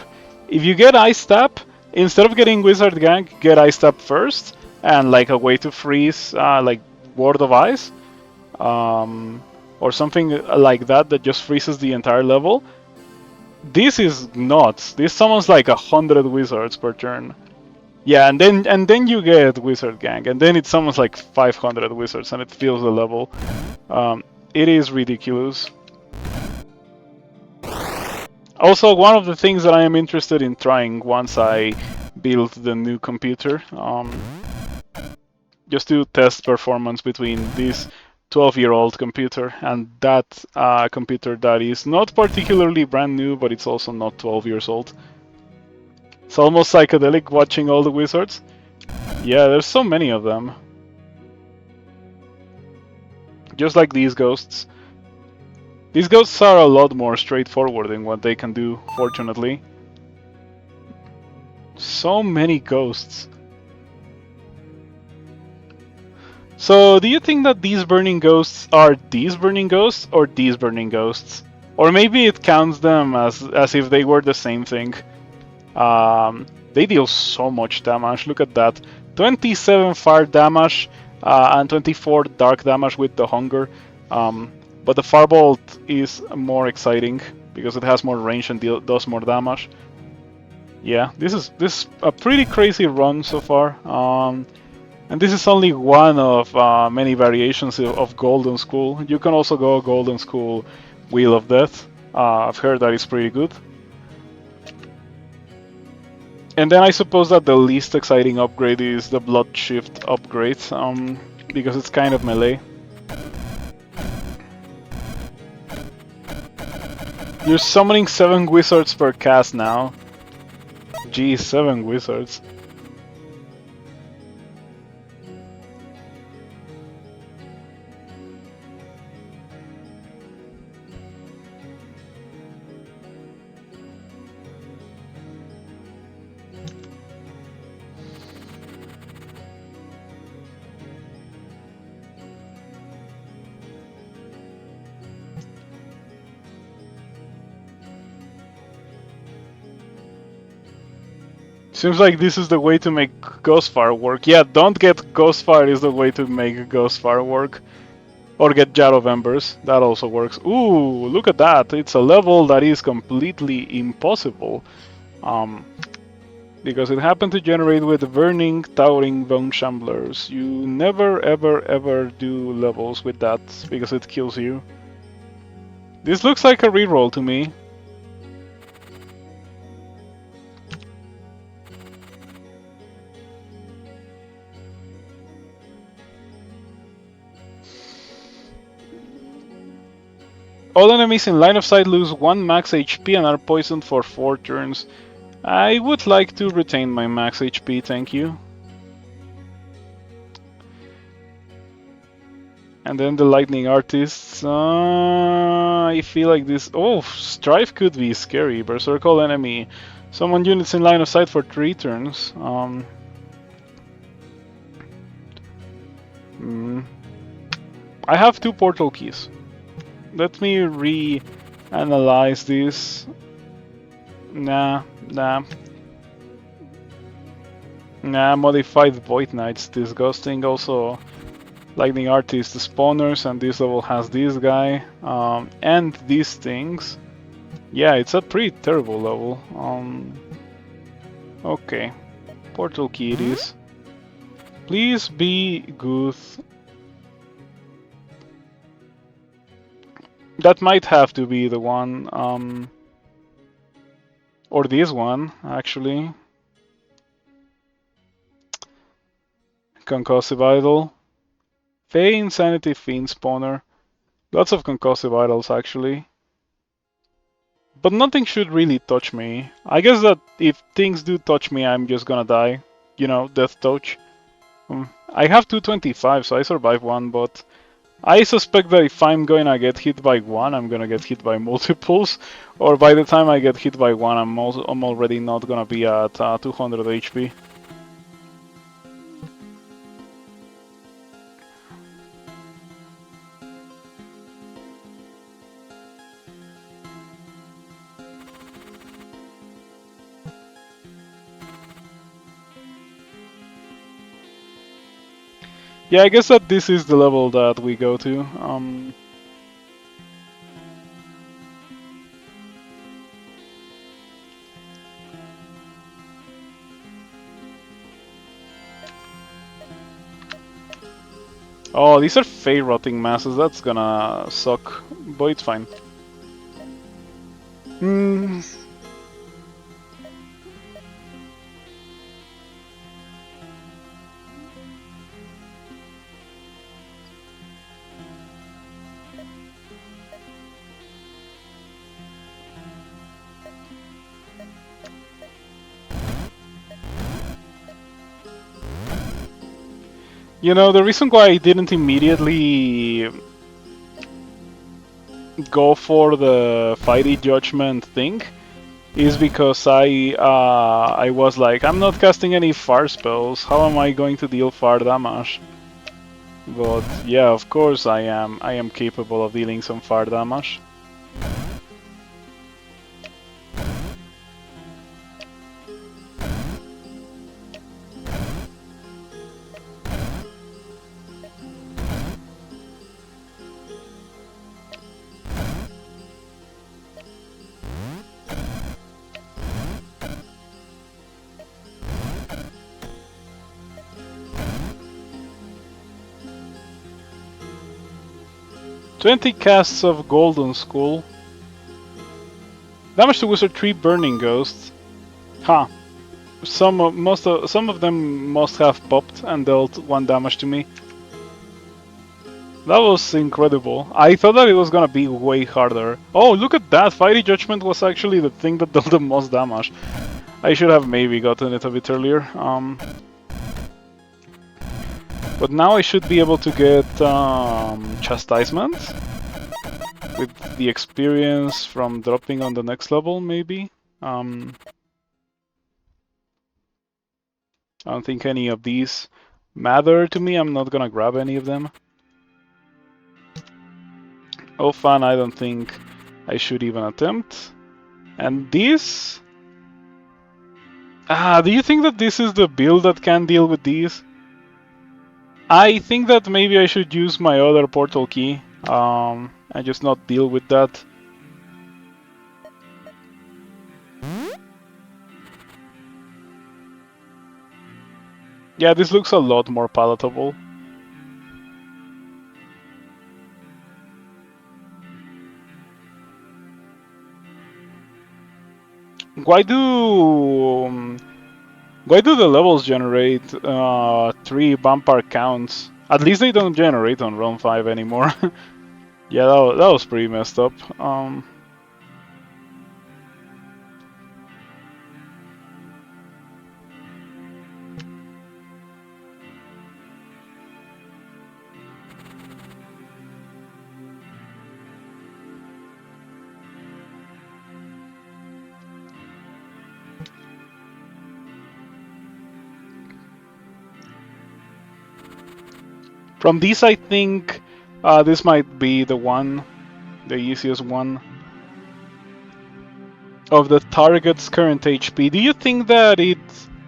If you get Ice Tap, instead of getting Wizard Gang, get Ice Tap first, and like a way to freeze like Ward of Ice, or something like that that just freezes the entire level. This is nuts. This summons like 100 wizards per turn. Yeah, and then you get Wizard Gang, and then it summons like 500 wizards, and it fills the level. It is ridiculous. Also, one of the things that I am interested in trying once I build the new computer, just to test performance between this 12-year-old computer and that computer that is not particularly brand new, but it's also not 12 years old. It's almost psychedelic watching all the wizards. Yeah, there's so many of them. Just like these ghosts. These ghosts are a lot more straightforward in what they can do, fortunately. So many ghosts. So, do you think that these burning ghosts are these burning ghosts or these burning ghosts? Or maybe it counts them as if they were the same thing. They deal so much damage, look at that. 27 fire damage and 24 dark damage with the hunger. But the firebolt is more exciting because it has more range and does more damage. Yeah, this is a pretty crazy run so far. And this is only one of many variations of Golden School. You can also go Golden School Wheel of Death. I've heard that it's pretty good. And then I suppose that the least exciting upgrade is the Blood Shift upgrade, because it's kind of melee. You're summoning 7 wizards per cast now. Geez, 7 wizards. Seems like this is the way to make Ghostfire work. Yeah, don't get Ghostfire is the way to make Ghostfire work. Or get Jar of Embers, that also works. Ooh, look at that, it's a level that is completely impossible. Because it happened to generate with Burning, Towering Bone Shamblers. You never ever do levels with that, because it kills you. This looks like a reroll to me. All enemies in line of sight lose 1 max HP and are poisoned for 4 turns. I would like to retain my max HP, thank you. And then the lightning artists. I feel like this. Oh, strife could be scary. Berserk all enemy. Summon units in line of sight for 3 turns. I have 2 portal keys. Let me re-analyze this. Nah. Modified Void Knight's disgusting. Also, Lightning Artist spawners, and this level has this guy. And these things. Yeah, it's a pretty terrible level. Okay. Portal key it is. Please be good. That might have to be the one. Or this one, actually. Concussive Idol. Fey Insanity Fiend Spawner. Lots of concussive idols, actually. But nothing should really touch me. I guess that if things do touch me, I'm just gonna die. You know, death touch. I have 225, so I survive one, but I suspect that if I'm gonna get hit by one, I'm gonna get hit by multiples. Or by the time I get hit by one, I'm already not gonna be at 200 HP. Yeah, I guess that this is the level that we go to. Oh, these are Fey rotting masses. That's gonna suck, but it's fine. You know, the reason why I didn't immediately go for the Fighty Judgment thing is because I was like, I'm not casting any fire spells. How am I going to deal fire damage? But yeah, of course I am capable of dealing some fire damage. "20 casts of Golden Skull. Damage to Wizard 3 Burning Ghost. Huh. Some of them must have popped and dealt 1 damage to me. That was incredible. I thought that it was gonna be way harder. Oh, look at that! Fiery Judgment was actually the thing that dealt the most damage. I should have maybe gotten it a bit earlier. But now I should be able to get Chastisement with the experience from dropping on the next level, maybe. I don't think any of these matter to me. I'm not gonna grab any of them. Ofan, I don't think I should even attempt. And this? Do you think that this is the build that can deal with these? I think that maybe I should use my other portal key and just not deal with that. Yeah, this looks a lot more palatable. Why do the levels generate 3 vampire counts? At least they don't generate on Realm 5 anymore. Yeah, that was pretty messed up. From these, I think this might be the easiest one of the target's current HP. Do you think that it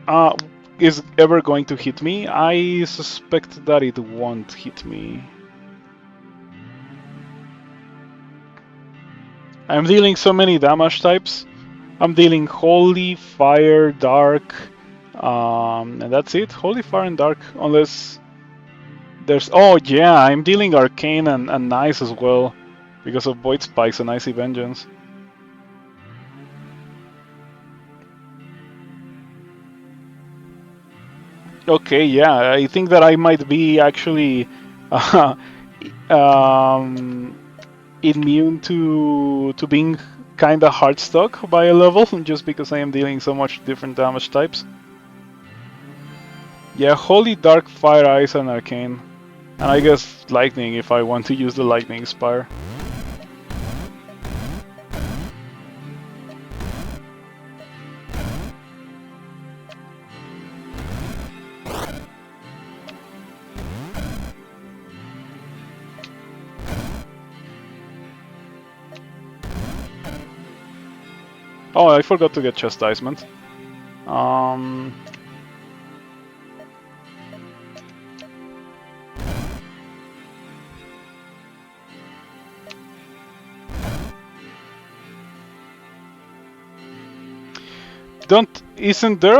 uh, is ever going to hit me? I suspect that it won't hit me. I'm dealing so many damage types. I'm dealing Holy, Fire, Dark, and that's it. Holy, Fire, and Dark, unless there's... Oh yeah, I'm dealing Arcane and Ice as well, because of Void Spikes and Icy Vengeance. Okay, yeah, I think that I might be actually um, immune to being kinda hard stuck by a level, just because I am dealing so much different damage types. Yeah, Holy, Dark, Fire, Ice, and Arcane. And I guess Lightning if I want to use the Lightning Spire. Oh, I forgot to get Chastisement. Um, isn't there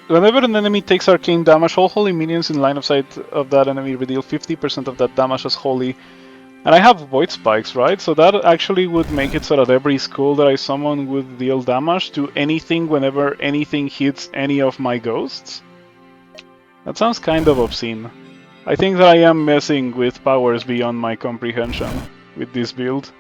whenever an enemy takes arcane damage, all holy minions in line of sight of that enemy redeal 50% of that damage as holy. And I have void spikes, right? So that actually would make it so that every skull that I summon would deal damage to anything whenever anything hits any of my ghosts. That sounds kind of obscene. I think that I am messing with powers beyond my comprehension with this build.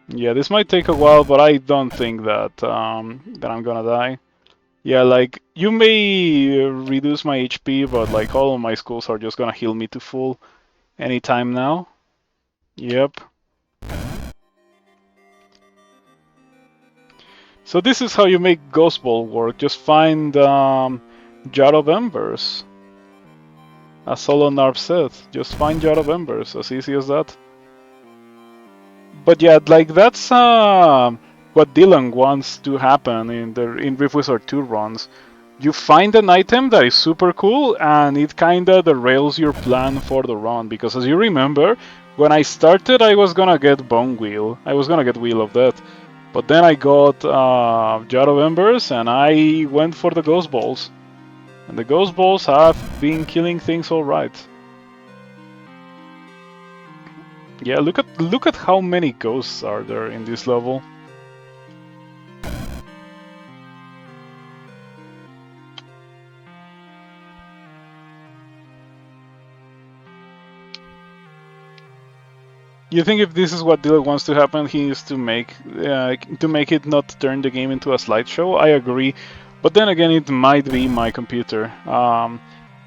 Yeah, this might take a while, but I don't think that that I'm gonna die. Yeah, like, you may reduce my HP, but like all of my skulls are just gonna heal me to full anytime now. Yep. So this is how you make Ghostball work. Just find Jar of Embers. As Solo Narv said, just find Jar of Embers, as easy as that. But yeah, like that's what Dylan wants to happen in Rift Wizard 2 runs. You find an item that is super cool, and it kinda derails your plan for the run. Because as you remember, when I started, I was gonna get Bone Wheel. I was gonna get Wheel of Death. But then I got Jar of Embers, and I went for the Ghost Balls. And the Ghost Balls have been killing things alright. Yeah, look at how many ghosts are there in this level. You think if this is what Dylan wants to happen, he needs to make it not turn the game into a slideshow? I agree, but then again, it might be my computer.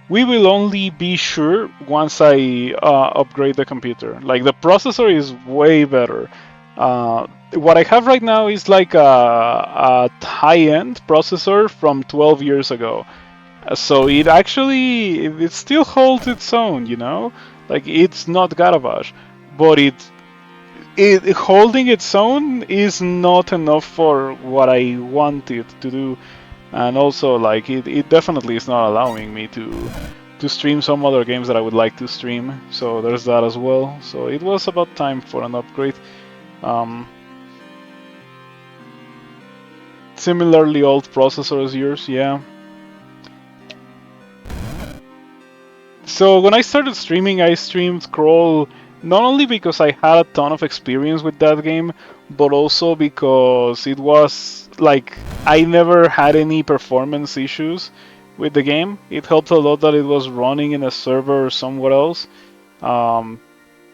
We will only be sure once I upgrade the computer. Like, the processor is way better. What I have right now is like a high-end processor from 12 years ago. So it still holds its own, you know? Like, it's not garbage, but it holding its own is not enough for what I want it to do. And also, like, it definitely is not allowing me to stream some other games that I would like to stream. So there's that as well. So it was about time for an upgrade. Similarly old processor as yours, yeah. So when I started streaming, I streamed Crawl Not only because I had a ton of experience with that game, but also because it was like I never had any performance issues with the game. It helped a lot that it was running in a server somewhere else. Um,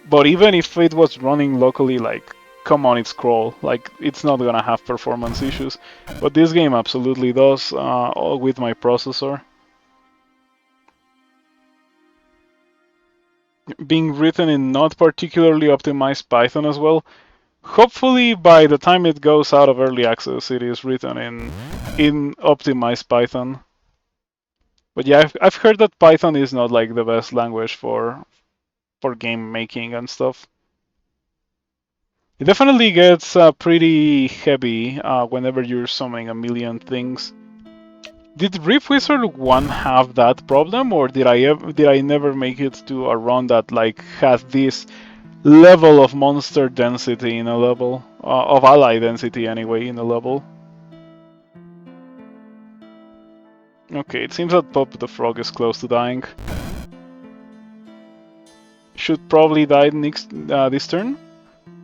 but even if it was running locally, like, come on, it's Crawl. Like, it's not gonna have performance issues. But this game absolutely does, with my processor. Being written in not particularly optimized Python as well. Hopefully, by the time it goes out of early access, it is written in optimized Python. But yeah, I've heard that Python is not like the best language for game making and stuff. It definitely gets pretty heavy whenever you're summoning a million things. Did Rift Wizard 1 have that problem, or did I never make it to a run that like has this level of monster density in a level, of ally density anyway in a level? Okay, it seems that Pop the Frog is close to dying. Should probably die next this turn.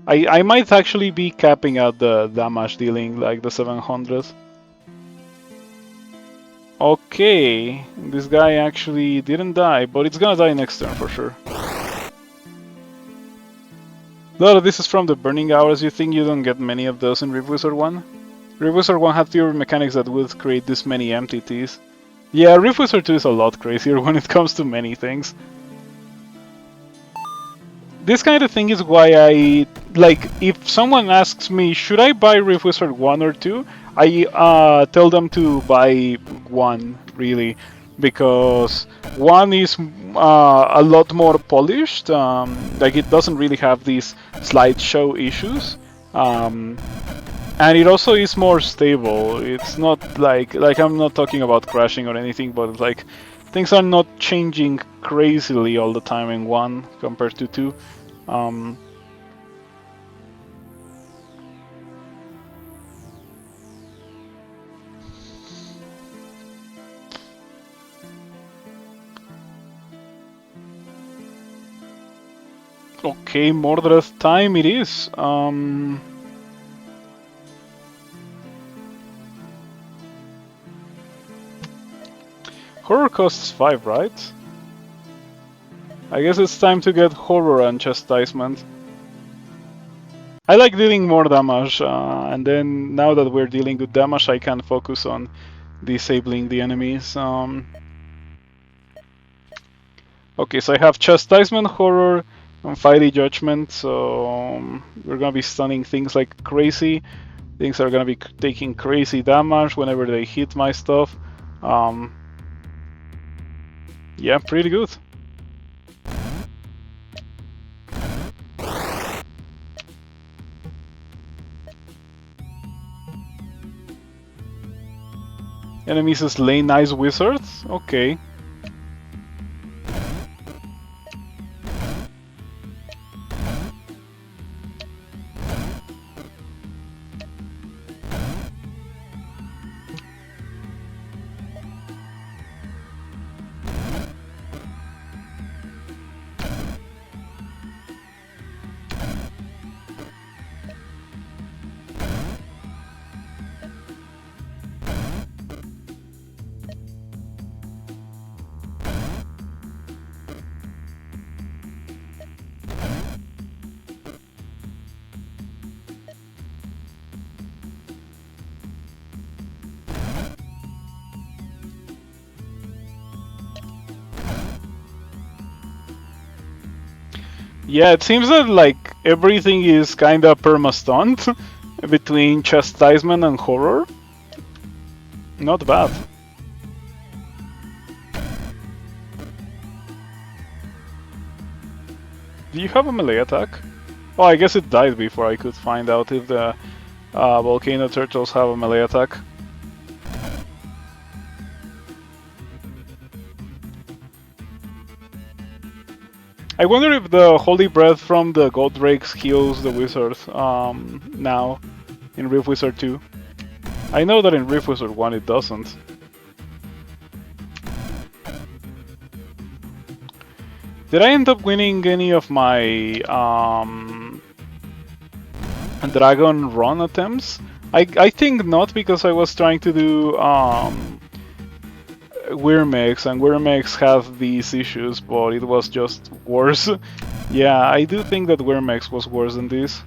I might actually be capping out the damage dealing, like the 700. Okay, this guy actually didn't die, but it's gonna die next turn for sure. A lot of this is from the Burning Hours. You think you don't get many of those in Rift Wizard 1? Rift Wizard 1 had fewer mechanics that would create this many entities. Yeah, Rift Wizard 2 is a lot crazier when it comes to many things. This kind of thing is why I like. If someone asks me, should I buy Rift Wizard 1 or 2, I tell them to buy 1, really, because 1 is a lot more polished. Like, it doesn't really have these slideshow issues, and it also is more stable. It's not like I'm not talking about crashing or anything, but like, things are not changing crazily all the time in 1 compared to 2. Okay, Mordred time it is. Horror costs 5, right? I guess it's time to get Horror and Chastisement. I like dealing more damage, and then now that we're dealing good damage, I can focus on disabling the enemies. Okay, so I have Chastisement, Horror, and Fiery Judgment, so we're gonna be stunning things like crazy. Things are gonna be taking crazy damage whenever they hit my stuff. Yeah, pretty good. Enemies slay nice wizards? Okay. Yeah, it seems that like everything is kinda perma-stunned between Chastisement and Horror. Not bad. Do you have a melee attack? Oh, I guess it died before I could find out if the volcano turtles have a melee attack. I wonder if the Holy Breath from the God Drakes heals the wizard now in Rift Wizard 2. I know that in Rift Wizard 1 it doesn't. Did I end up winning any of my Dragon Run attempts? I think not, because I was trying to do Wyrmex, and Wyrmex had these issues, but it was just worse. Yeah, I do think that Wyrmex was worse than this.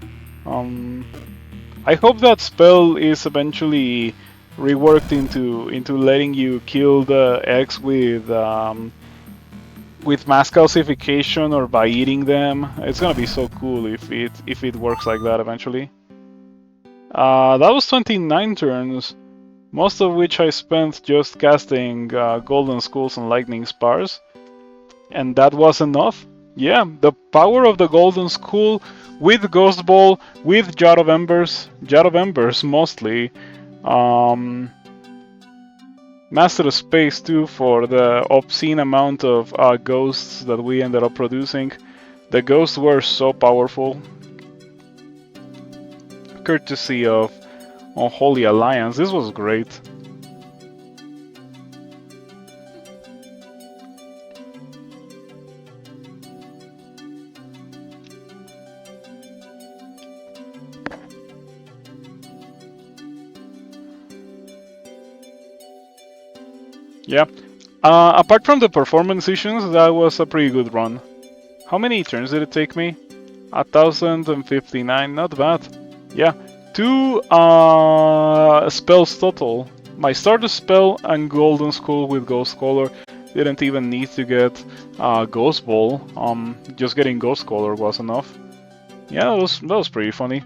I hope that spell is eventually reworked into letting you kill the eggs with mass calcification or by eating them. It's gonna be so cool if it works like that eventually. That was 29 turns, most of which I spent just casting Golden Skulls and Lightning Spars. And that was enough. Yeah, the power of the Golden Skull with Ghostball, with Jar of Embers mostly. Master of Space too, for the obscene amount of ghosts that we ended up producing. The ghosts were so powerful. Courtesy of Unholy Alliance, this was great. Yeah. Apart from the performance issues, that was a pretty good run. How many turns did it take me? 1059, not bad. Yeah, 2 spells total. My starter spell and Golden Skull with Ghost Color didn't even need to get Ghost Ball. Just getting Ghost Color was enough. Yeah, that was pretty funny.